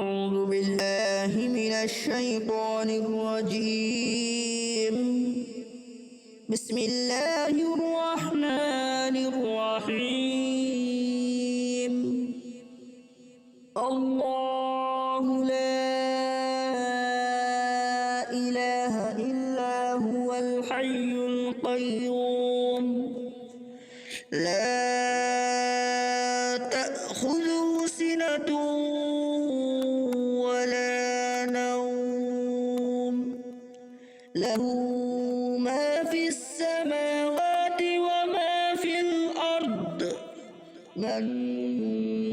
أعوذ بالله من الشيطان الرجيم. بسم الله الرحمن الرحيم. الله لا إله إلا هو الحي القيوم لا تأخذه سنة ولا نوم له ما في السماوات وما في الأرض من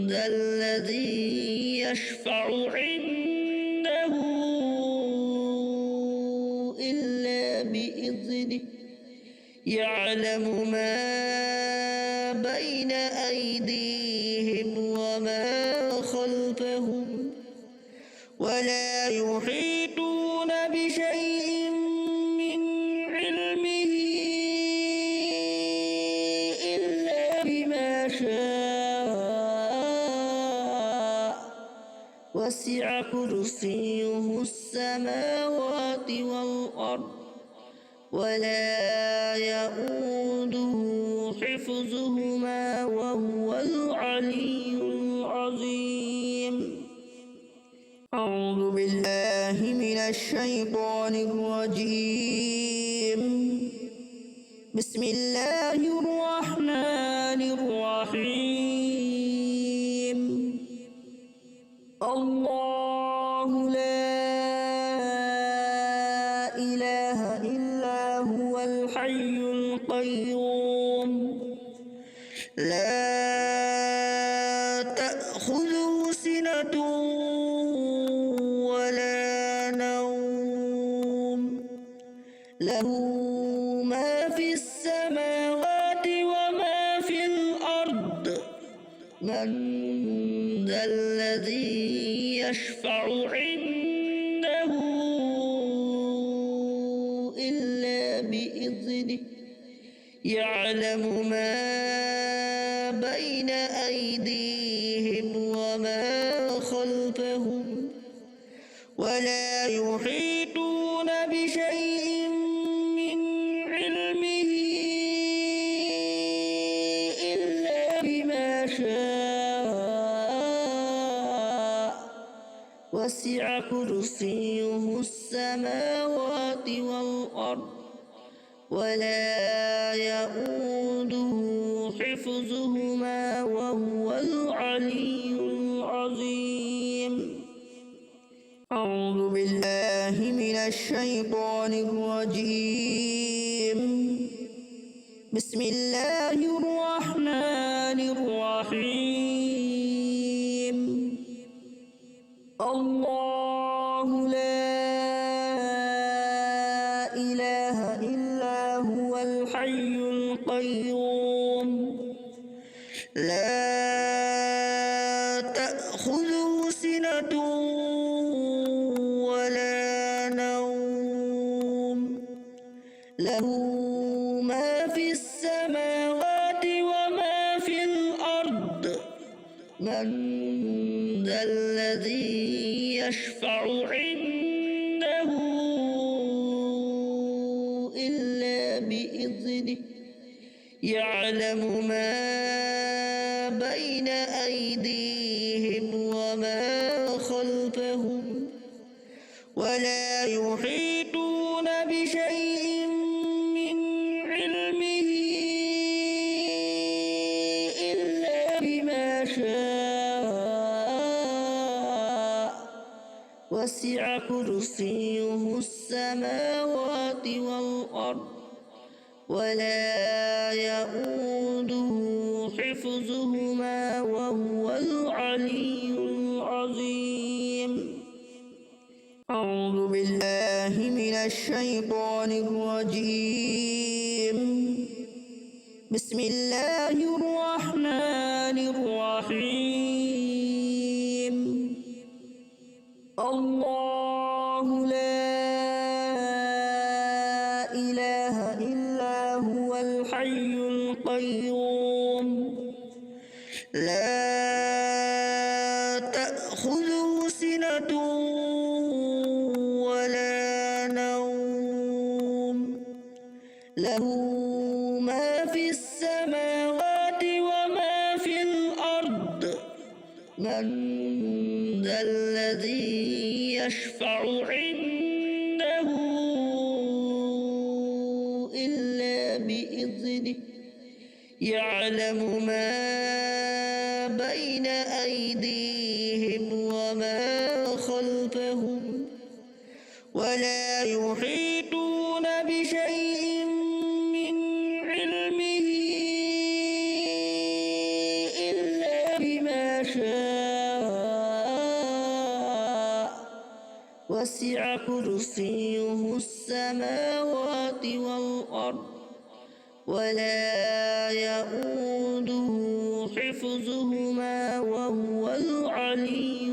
ذا الذي يشفع عنده إلا بإذنه يعلم ما بين أيديهم وما خلفهم ولا يحيطون بشيء من علمه إلا بما شاء وسع كرسيه السماوات والأرض ولا يؤوده حفظهما وهو العلي العظيم. أعوذ بالله من الشيطان الرجيم. بسم الله الرحمن الرحيم. الله لا إله إلا هو الحي القيوم لا تأخذه سنة ولا نوم له ما في السماوات وما في الأرض من ذا الذي يشفع عنده إلا بإذنه يعلم ما بين أيديهم وما خلفهم ولا يحيطون بشيء من علمه إلا بما شاء وسع كرسيه السماوات والأرض ولا يؤوده حفظهما وهو العلي العظيم. أعوذ بالله من الشيطان الرجيم. بسم الله الرحمن الرحيم. الله لا إله إلا هو الحي القيوم لا تأخذه سنة ولا نوم له ما في السماوات وما في الأرض من ذا الذي يشفع عنده إلا بإذنه يعلم ما بين أيديهم وما خلفهم ولا يحيطون بشيء من علمه إلا بما شاء وسع كرسيه السماوات والأرض ولا يؤوده حفظهما وهو العلي العظيم. أعوذ بالله من الشيطان الرجيم. بسم الله الرحمن الرحيم. الله لا إله إلا هو الحي القيوم لا تأخذه سنة سِنَةٌ وَلَا نَوْمٌ لَهُ مَا فِي السَّمَاوَاتِ وَمَا فِي الْأَرْضِ مَنْ ذَا الَّذِي يَشْفَعُ عِندَهُ إِلَّا بِإِذْنِهِ يَعْلَمُ مَا بَيْنَ أَيْدِيهِمْ وَمَا خَلْفَهُمْ وَلَا يُحِيطُونَ بِشَيْءٍ مِّنْ عِلْمِهِ إِلَّا بِمَا شَاءَ وَسِعَ كُرْسِيُّهُ السَّمَاوَاتِ وَالْأَرْضَ وَلَا يَئُودُهُ حِفْظُهُمَا وَهُوَ الْعَلِيُّ